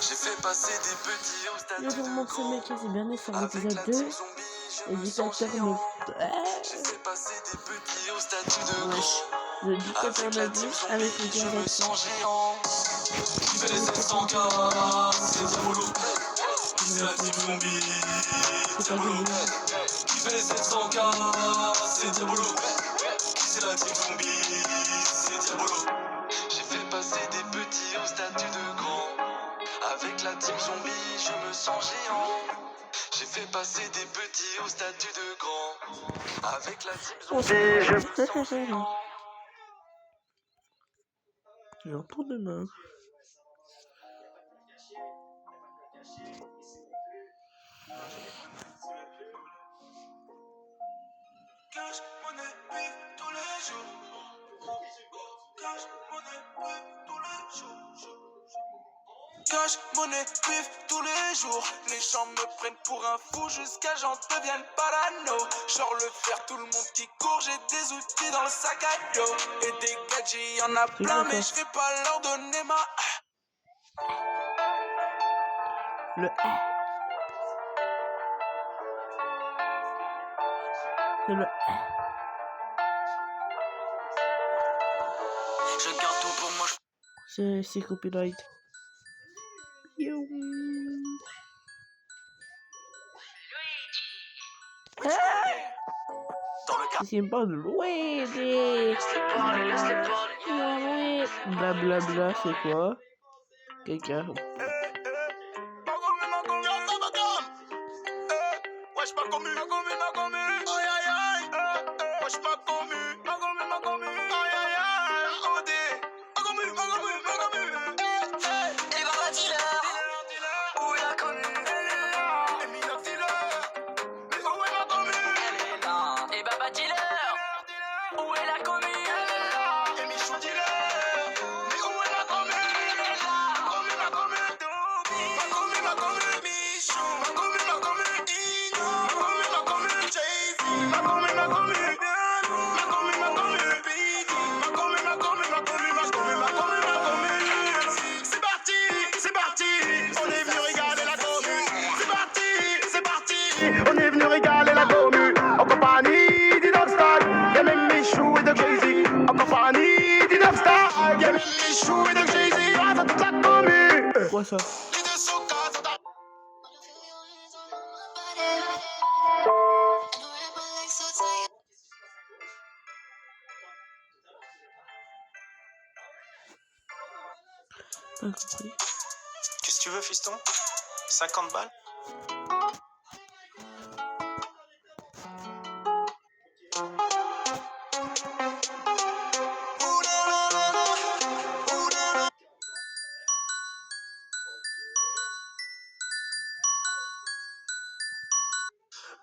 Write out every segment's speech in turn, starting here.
J'ai fait passer des petits au stade Yo tout le monde, c'est mec, c'est bien né sur l'épisode 2. Éducateur noob. J'ai fait passer des petits au statut de grand. Le dictateur noob avec les Je me directions. sens géant. Qui fait les 700K, c'est Diabolo. C'est la team zombie, C'est pas Diabolo. Diabolo. Qui fait les 700K, c'est Diabolo. C'est la team zombie, c'est Diabolo. J'ai fait passer des petits au statut de grand. Avec la team zombie, je me sens géant. J'ai fait passer des petits au statut de grand. Avec la team zombie, je me sens géant. J'entends demain. Cash, monnaie, bif, tous les jours. Cash, monnaie, bif, tous les jours. Cash, monnaie, bif, tous les jours. Les gens me prennent pour un fou jusqu'à j'en devienne parano. Genre le fer, tout le monde qui court, j'ai des outils dans le sac à dos. Et des gadgets, y'en a plein, mais je vais pas leur donner ma. Le C'est le Je garde tout pour moi. C'est copyright. Yo. Dans le cas. C'est pas de Luigi. Blablabla, c'est quoi? Quelqu'un. On est venu régaler la commu en compagnie d'Inoxtag. Y'a même Michou et de Jay-Z en compagnie d'Inoxtag. Y'a même Michou et de Jay-Z grâce à toute la commu. Quoi ça? Pas compris. Qu'est-ce que tu veux, fiston? 50 balles?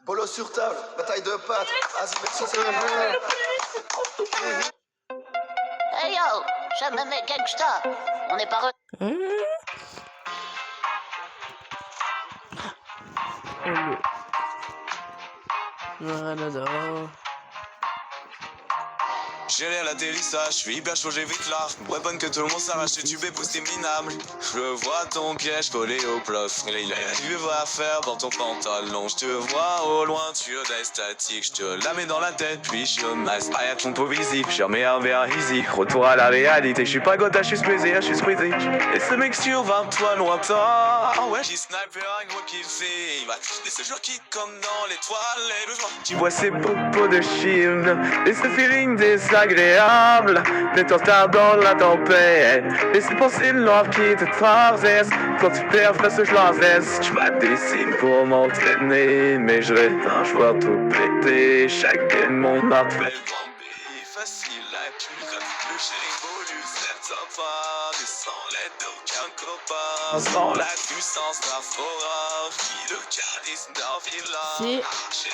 Bolo sur table, bataille de pâtes. Vas-y, merci, c'est Hey yo, j'aime mes gangsta. On est pas Oh le... Voilà, J'ai l'air l'atterrissage, je suis hyper chaud, j'ai vite là. Ouais, bonne que tout le monde s'arrache, ce tube est posté minable. Je vois ton piège collé au plafond. Tu vas faire dans ton pantalon. Je te vois au loin, tu as des statiques. Je te la mets dans la tête, puis je masse. Pas à ton pot visible, je remets un verre easy. Retour à la réalité, je suis pas gotha, je suis squeezy, je suis squeezy. Et ce mixture va toi lointain. Ouais, j'suis sniper, un gros kill fait. Et ce jour qui comme dans les toilettes. Tu vois ces propos de Chine. Et ce feeling désagréable. De ton star dans la tempête. Et ces pensées noires qui te traversent. Quand tu perds face je leur laisse. Je m'adessine pour m'entraîner. Mais je reste un joueur tout pété. Chaque game mon art fait facile à être une que j'ai évolué. Certains pas sans l'aide d'aucun copain. Sans la puissance d'un forage. Qui le charisme d'un village.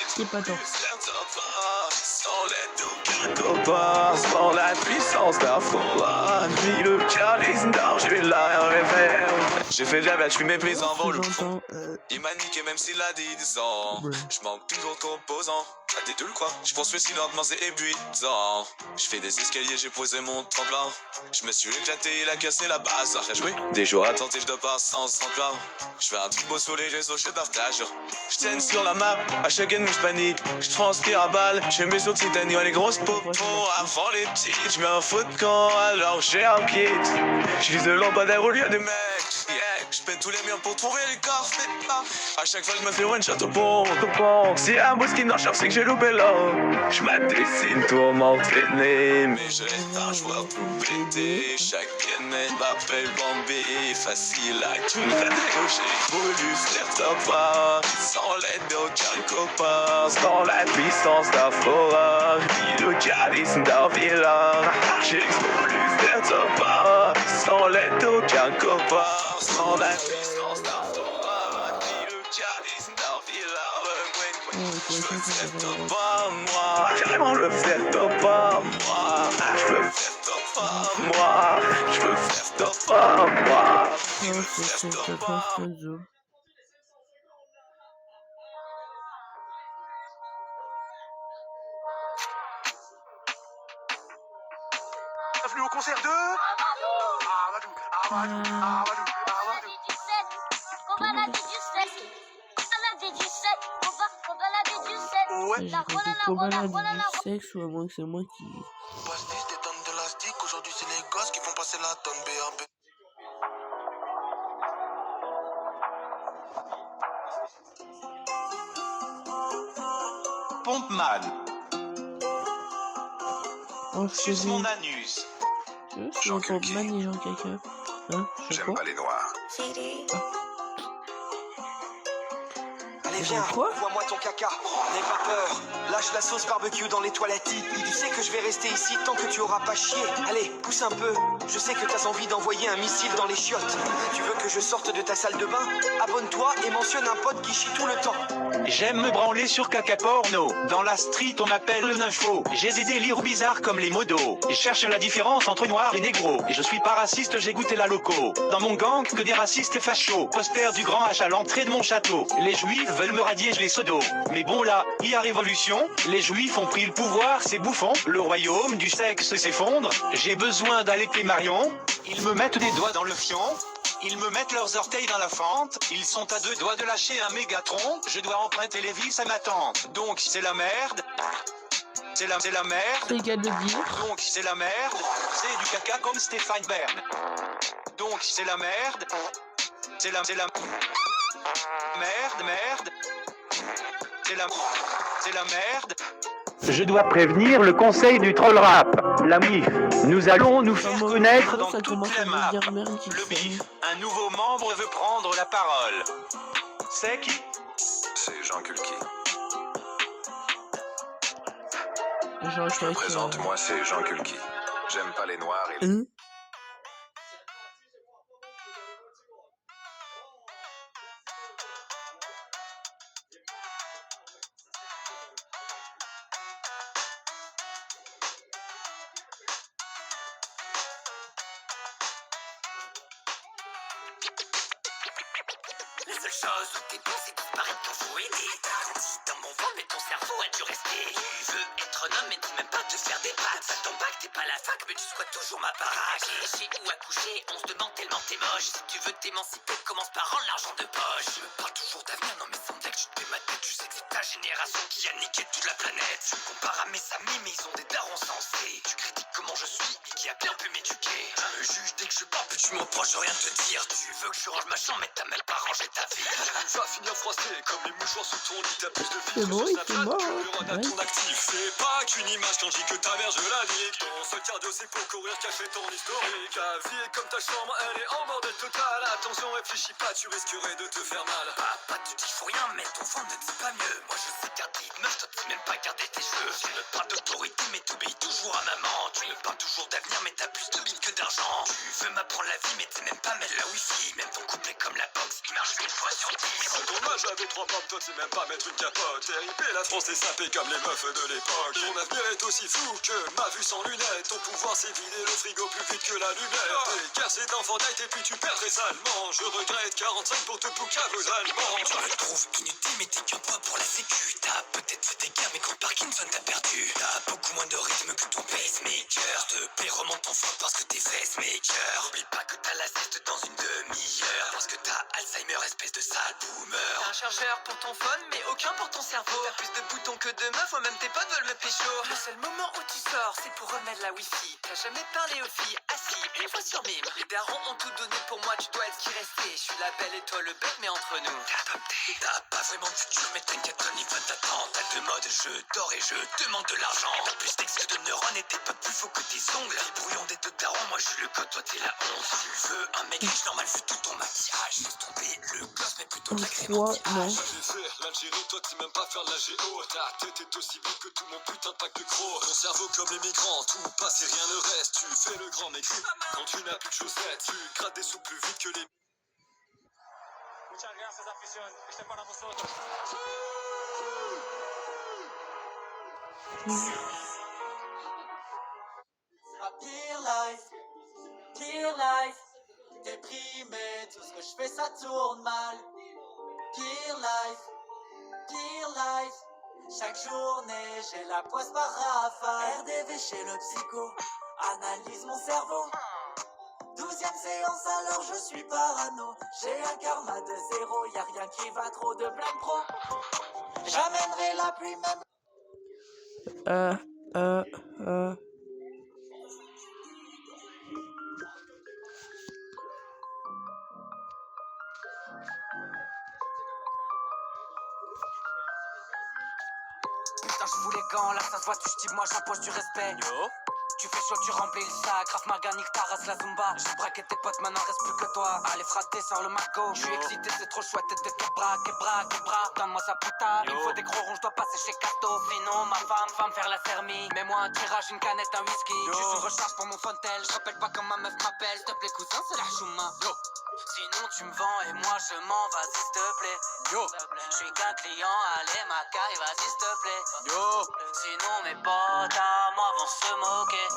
C'est pas tant. Certains pas sans l'aide d'aucun copain, sans la puissance d'un forain, ni le charisme d'un Julien révérend. J'ai fait de la bête, je mes prises en vol. J'entends. Il m'a niqué même s'il a dit 10 ans. Ouais. Je manque toujours de composants. À des deux quoi. Je pense que silencement c'est épuisant. Je fais des escaliers, j'ai posé mon tremplin. Je me suis éclaté, il a cassé la base. J'ai joué des jours attentifs de pas sans tremplin. Je fais un truc beau sur les réseaux, je partage. Je tienne sur la map, à chaque game je panique. Je transpire à balle, je mets sur Titania les grosses popos. Avant les petites, je mets un faux de camp, alors j'ai un kit. Je vise le lampadaire au lieu des mecs. Yeah, je pète tous les miens pour trouver les corps, mais pas. À chaque fois je me fais one shot au pont. Si un boss qui n'en c'est que j'ai loupé là. Je m'adessine pour m'entraîner, mais j'ai un joueur tout pété. Chaque gamin m'appelle Bambi, facile à tout faire. J'ai voulu faire top 1, sans l'aide d'aucun copain, sans la puissance d'un forain, ni le charisme d'un vilain. J'ai voulu faire top 1, sans l'aide d'aucun copain, sans la puissance d'un forain, ni le charisme d'un vilain. Je veux faire top 1, moi. Carrément, je veux faire top 1, moi. Je veux faire top 1, moi. Je veux faire top 1, moi. Je veux faire top 1. Bienvenue au concert de Amadou, Amadou, Amadou, Amadou. On va la du 7. On va du 7. On va la du 7. Ouais. J'ai compris comment la vie du sexe, ou à moins que c'est moi qui. Pastis, des tonnes d'élastique, aujourd'hui c'est les gosses qui font passer la tonne BAB. Pompman, Oh, suce mon anus. C'est un Pompman et Jean Caca. Hein? Je sais J'aime quoi? pas les noirs. Allez viens, Quoi? vois-moi ton caca. N'aie pas peur, lâche la sauce barbecue dans les toilettes. Tu sais que je vais rester ici tant que tu auras pas chié. Allez, pousse un peu. Je sais que t'as envie d'envoyer un missile dans les chiottes. Tu veux que je sorte de ta salle de bain? Abonne-toi et mentionne un pote qui chie tout le temps. J'aime me branler sur caca porno. Dans la street, on m'appelle le nympho. J'ai des délires bizarres comme les modos. Je cherche la différence entre noir et négro. Et je suis pas raciste, j'ai goûté la loco. Dans mon gang, que des racistes et fachos. Poster du grand H à l'entrée de mon château. Les juifs veulent me radier, je les sodo. Mais bon là, il y a révolution. Les juifs ont pris le pouvoir, c'est bouffon. Le royaume du sexe s'effondre. J'ai besoin d'allaiter Marion. Ils me mettent des doigts dans le fion. Ils me mettent leurs orteils dans la fente. Ils sont à 2 doigts de lâcher un mégatron. Je dois emprunter les vis à ma tante. Donc c'est la merde. C'est la merde. C'est le cas de dire. Donc c'est la merde. C'est du caca comme Stéphane Bern. Donc c'est la merde. C'est la merde. C'est la merde. Je dois prévenir le conseil du troll rap. La MIF. Nous allons nous faire connaître dans Ça toutes commence les à maps. me dire merde qui Le fait. bif. Un nouveau membre veut prendre la parole. C'est qui? C'est Jean Kulki. Genre, Je me présente, moi c'est Jean Kulki. J'aime pas les noirs et Hein? La seule chose où tes pensées disparaissent quand faut aider. T'as grandi dans mon ventre mais ton cerveau a dû rester. Tu veux être un homme mais dis même pas te faire des pattes. Pas ton bac, t'es pas la fac mais tu squattes toujours ma baraque. J'ai où accoucher, on se demande tellement t'es moche. Si tu veux t'émanciper, commence par rendre l'argent de poche. Je me parle toujours d'avenir, non mais sans deck, tu te fais ma tête. Tu sais que c'est ta génération qui a niqué toute la planète. Tu me compares à mes amis mais ils ont des darons sensés. Tu critiques comment je suis et qui a bien pu m'éduquer. Je me juge dès que je parle plus tu m'approches, rien te dire. Tu veux que je range ma chambre mais t'as même pas rangé ta vie. Tu vas finir froissé comme les mouchoirs sous ton lit. T'as plus de C'est filtres bon, sur il Snapchat fait mort, que le roi hein. d'un ton actif. C'est pas qu'une image quand je dis que ta mère je la nique. Ton seul cardio c'est pour courir cacher ton historique. La vie est comme ta chambre, elle est en bordel total. Attention, réfléchis pas, tu risquerais de te faire mal. Papa, tu dis faut rien, mais ton ventre ne dit pas mieux. Moi je sais garder une meuf, toi tu sais même pas garder tes cheveux. Tu me parles d'autorité, mais t'obéis toujours à maman. Tu me parles toujours d'avenir, mais t'as plus de bite que d'argent. Tu veux m'apprendre la vie, mais t'es même pas mettre la wifi. Même ton couple est comme la boxe qui marche une fois sur 10. À ton âge, j'avais 3 pommes, toi tu sais même pas mettre une capote. RIP, la France est sapée comme les meufs de l'époque. Ton avenir est aussi flou que ma vue sans lunettes. Ton pouvoir c'est vider le frigo plus vite que l'allumette. T'es cassé d'enfant night et puis tu perdrais salement. Je regrette 45 pour te poucave aux Allemands. Tu me trouves inutile mais t'es qu'un poids pour la sécu. T'as peut-être fait des gains mais quand Parkinson t'a perdu. T'as beaucoup moins de rythme que ton pacemaker. S'il te plaît remonte ton flow parce que t'es facemaker. N'oublie pas que t'as la sieste dans une demi-heure. Parce que t'as Alzheimer espèce de sale boomer. T'as un chargeur pour ton phone mais aucun pour ton cerveau. T'as plus de boutons que de meufs, ou même tes potes veulent me pécho. Le seul moment où tu sors c'est pour remettre la wifi. T'as jamais parlé aux filles, assis, une fois sur mime. Les darons ont tout donné pour moi, tu dois être qui resté. Je suis la belle et toi le bête mais entre nous T'es adopté, t'as pas vraiment de futur mais t'inquiète ton niveau t'attend. T'as de mode, je dors et je demande de l'argent. T'as plus d'excès de neurones et t'es pas plus faux que tes ongles. Les brouillons des deux darons, moi je suis le code, toi t'es la honte. Tu veux un mec riche normal, fais tout ton maquillage. Laisse tomber le gloss mais plutôt de l'agrémentillage. J'ai fait l'Algérie, toi tu sais même pas faire de la géo. Ta tête est aussi vite que tout mon putain de pack de crocs. Ton cerveau comme les migrants, tout passe et rien ne reste. Tu fais le grand maigri quand tu n'as plus de chaussettes. Tu grattes des sous plus vite que les... Pire life, déprimé, tout ce que je fais ça tourne mal. Pire life, chaque journée j'ai la poisse par rafale. RDV chez le psycho, analyse mon cerveau. 12e séance alors je suis parano. J'ai un karma de 0, y'a rien qui va trop de blague pro. J'amènerai la pluie même. Putain je voulais gants, là ça se voit tu stimes, moi j'impose du respect. Yo. Tu fais chaud, tu remplis le sac, Raph Marganique, t'arrases la Zumba. J'ai braqué tes potes, maintenant reste plus que toi. Allez frater, sors le magot. Je suis excité, c'est trop chouette, t'es quebra, donne-moi sa putain. Il me faut des gros ronds, je dois passer chez Cato. Sinon ma femme va me faire la sermie. Mets-moi un tirage, une canette, un whisky. Juste une recharge pour mon fontel. Je rappelle pas quand ma meuf m'appelle. S'il te plaît cousin, c'est la chouma. Sinon tu me vends et moi je m'en, vas-y s'il te plaît. Je suis qu'un client, allez ma caille, vas-y s'il te plaît. Sinon mes potes à moi vont se moquer.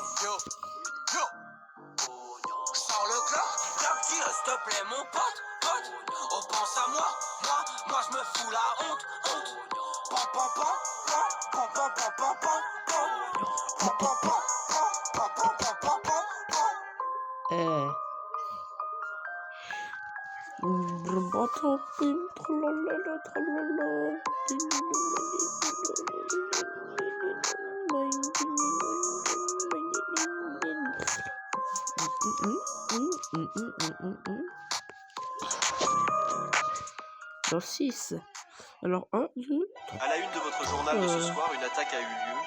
Sors le clock, tire s'il te plaît mon pote. Oh pense à moi je me fous la honte. Pam pam pam pam pam pam pam pam pam pam pam pam pam. Sur 6. Alors 1, 2. À la une de votre journal de ce soir, une attaque a eu lieu.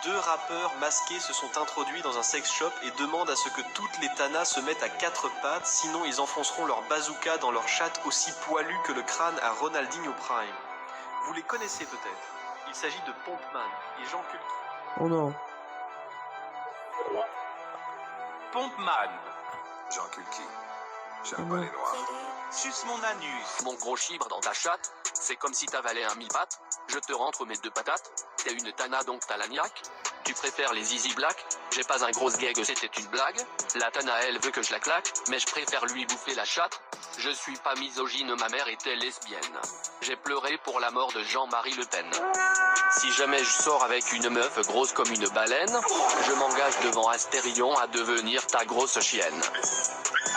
2 rappeurs masqués se sont introduits dans un sex shop et demandent à ce que toutes les tanas se mettent à 4 pattes, sinon ils enfonceront leur bazooka dans leur chatte aussi poilue que le crâne à Ronaldinho Prime. Vous les connaissez peut-être. Il s'agit de Pompman et Jean Kulki. Oh non. Pompman. Jean Kulki. J'aime pas les noirs. Suce mon anus. Mon gros chibre dans ta chatte, c'est comme si t'avalais un mille-pattes. Je te rentre mes 2 patates. T'es une tana donc t'as la niaque. Tu préfères les easy black. J'ai pas un gros gag, c'était une blague. La tana elle veut que je la claque, mais je préfère lui bouffer la chatte. Je suis pas misogyne, ma mère était lesbienne. J'ai pleuré pour la mort de Jean-Marie Le Pen. Si jamais je sors avec une meuf grosse comme une baleine, je m'engage devant Astérion à devenir ta grosse chienne.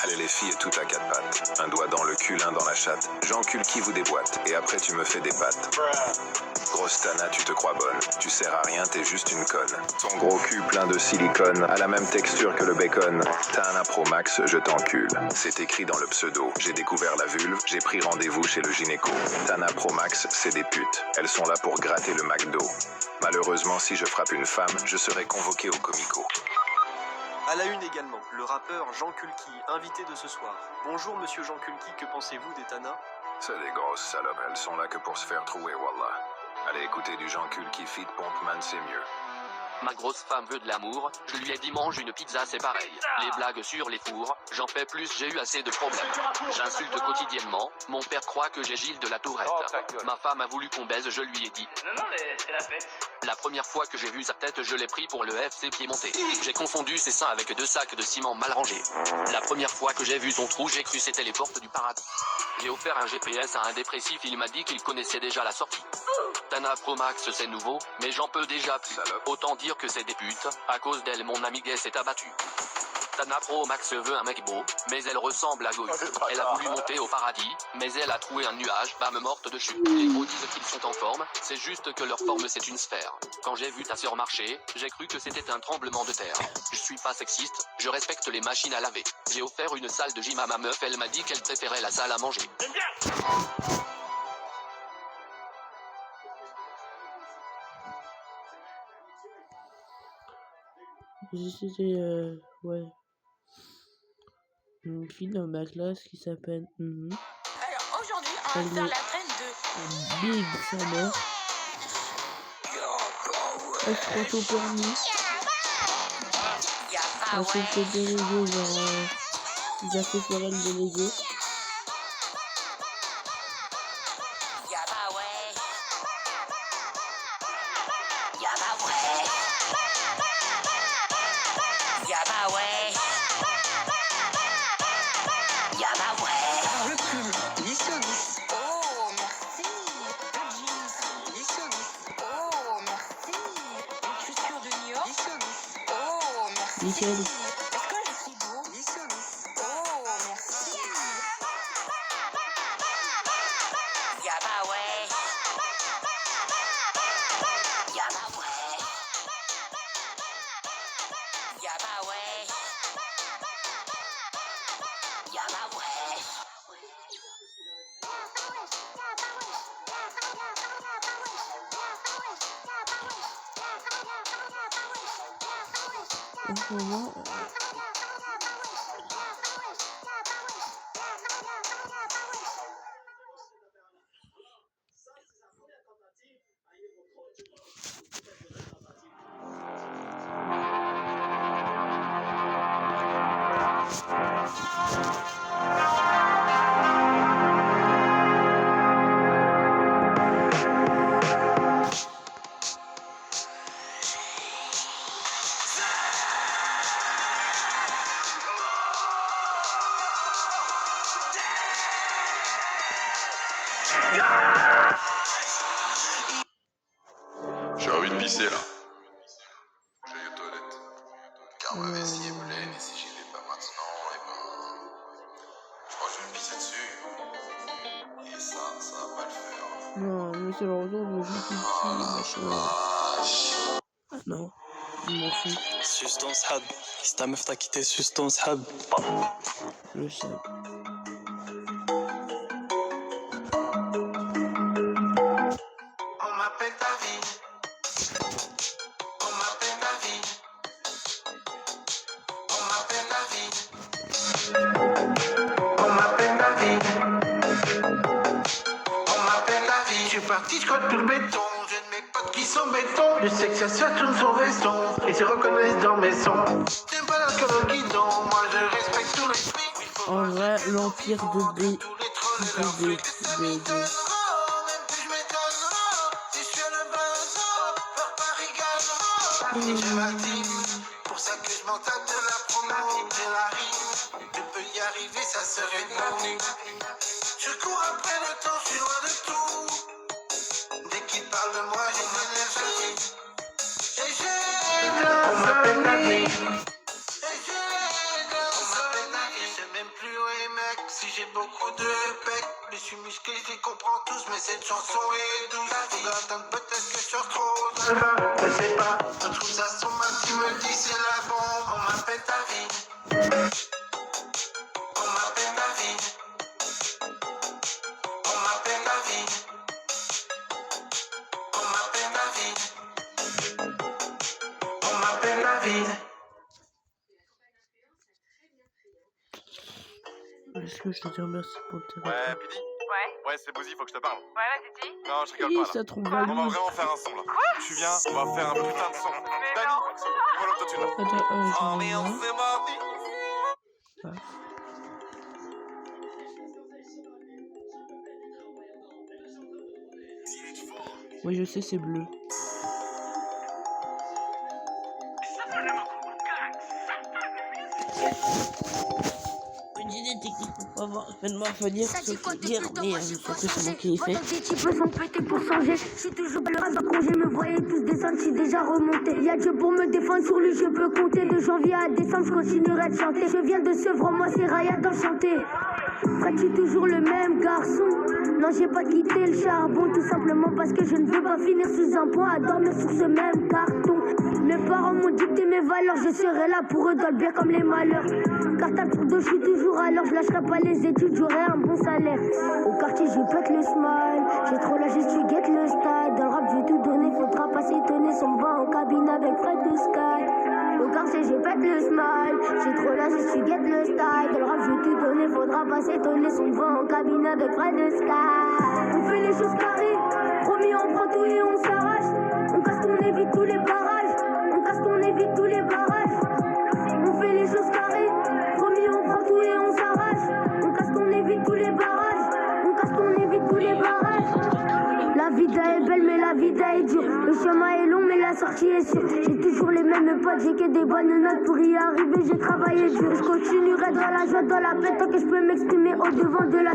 Allez les filles, tout à 4 pattes. Un doigt dans le cul, un dans la chatte. Jean Kulki vous déboîte, et après tu me fais des pattes. Grosse tana, tu te crois bonne. Tu sers à rien, t'es juste une conne. Ton gros cul plein de silicone, a la même texture que le bacon. Tana Pro Max, je t'encule. C'est écrit dans le pseudo. J'ai découvert la vulve, j'ai pris rendez-vous chez le gynéco. Tana Pro Max, c'est des putes. Elles sont là pour gratter le McDo. Malheureusement, si je frappe une femme, je serai convoqué au comico. À la une également, le rappeur Jean Kulki, invité de ce soir. Bonjour monsieur Jean Kulki, que pensez-vous des tanas? C'est des grosses salopes, elles sont là que pour se faire trouer, wallah. Allez écouter du Jean Kulki feat Pompman, c'est mieux. Ma grosse femme veut de l'amour, je lui ai dit mange une pizza c'est pareil. Les blagues sur les fours, j'en fais plus, j'ai eu assez de problèmes. J'insulte quotidiennement, mon père croit que j'ai Gilles de la Tourette. Ma femme a voulu qu'on baise, je lui ai dit. Non, mais c'est la fête. La première fois que j'ai vu sa tête, je l'ai pris pour le FC Piémontais. J'ai confondu ses seins avec 2 sacs de ciment mal rangés. La première fois que j'ai vu son trou, j'ai cru c'était les portes du paradis. J'ai offert un GPS à un dépressif, il m'a dit qu'il connaissait déjà la sortie. Tana Pro Max c'est nouveau, mais j'en peux déjà plus. Autant dire que c'est des putes, à cause d'elle mon ami gay s'est abattu. Tana Pro Max veut un mec beau, mais elle ressemble à Goyu. Elle a voulu monter au paradis, mais elle a trouvé un nuage, femme morte de chute. Les gros disent qu'ils sont en forme, c'est juste que leur forme c'est une sphère. Quand j'ai vu ta sœur marcher, j'ai cru que c'était un tremblement de terre. Je suis pas sexiste, je respecte les machines à laver. J'ai offert une salle de gym à ma meuf, elle m'a dit qu'elle préférait la salle à manger. C'était ouais, une fille dans ma classe qui s'appelle Alors aujourd'hui, on va faire la traîne de Big sa mère. Elle se prend au permis. Elle s'est fait déléguer, genre ils a fait faire elle déléguée. Nickel. En ce moment, J'ai envie de pisser là. J'ai les toilettes. Car ma vessie est pleine et si j'y vais pas maintenant, eh ben. Je crois que je vais me pisser dessus. Et ça va pas le faire. non, mais c'est le retour de Justice, machin. Ah non, je m'en fous. Substance Hab. Si ta meuf t'a quitté, Substance Hab. Le sais. On m'appelle David. On m'appelle David. On m'appelle David. On m'appelle David. On m'appelle David. Je suis parti, je colle tout le béton. J'ai de mes potes qui sont béton. Je sais que ça sature son veston. Ils se reconnaissent dans mes sons. J'aime pas la comme un guidon. Moi je respecte tous les flics. En vrai, l'empire de B. Je m'active, pour ça que je m'entame de la promo, j'ai la rime. Je peux y arriver, ça serait de l'avenue. Je cours après le temps, je suis loin de tout. Dès qu'il parle de moi, j'ai de l'énergie. Et j'ai de la famille. Et j'ai de la famille. Je sais même plus où est mec, si j'ai beaucoup de pecs. Mais je suis musclé, je les comprends tous, mais cette chanson est douce. Faut attendre peut-être que je retrouve. Je sais pas, je trouve ça son mal, tu me dis c'est la bombe. On m'appelle David. On m'appelle David. On m'appelle David. On m'appelle David. On m'appelle David. Est-ce que je te dis merci pour tes Ouais, Pidi. Ouais. Ouais, c'est Bouzy, faut que je te parle. Ouais, vas-y, dis. Non, je rigole Oui, pas ça là. trouve On va valide. vraiment faire un son là. Tu viens, on va faire un putain de son. Dani, moi l'autotune. Attends, Ambiance, c'est mardi. Oui, je sais, c'est bleu. J'ai des techniques pour pas avoir fainement à venir ce dire, mais il faut que c'est moi qui l'ai fait. Des types sont pétés pour changer. Je suis toujours le rap quand je me voyais tous descendre, je suis déjà remonté. Y'a Dieu pour me défendre, sur lui je peux compter. De janvier à décembre, je continuerai de chanter. Je viens de Sevres, moi c'est Raya d'Enchanté. Frère, tu es toujours le même garçon. Non, j'ai pas quitté le charbon, tout simplement parce que je ne veux pas finir sous un pont à dormir sur ce même carton. Mes parents m'ont dicté mes valeurs, je serai là pour eux dans le bien comme les malheurs. Cartable sur deux, je suis toujours à l'heure, je lâcherai pas les études, j'aurai un bon salaire. Au quartier, je pète le smile, j'ai trop la geste, tu guettes le style. Dans le rap, je vais tout donner, faudra pas s'étonner, son va en cabine avec Fred de Sky. Au quartier, je pète le smile, j'ai trop la geste, tu guettes le style. Dans le rap, je vais tout donner, faudra pas s'étonner, son va en cabine avec Fred de Sky. On fait les choses carrées, promis, on prend tout et on s'arrache. On casse, on évite tous les barrages, on casse, on évite tous les barrages. On fait les choses carrées, promis, on prend tout et on s'arrache. On casse, on évite tous les barrages, on casse, on évite tous les barrages. La vida est belle mais la vida est dure. Le chemin est long mais la sortie est sûre. J'ai toujours les mêmes potes, j'ai que des bonnes notes. Pour y arriver j'ai travaillé dur. Je continuerai dans la joie, dans la paix, tant que je peux m'exprimer au devant de la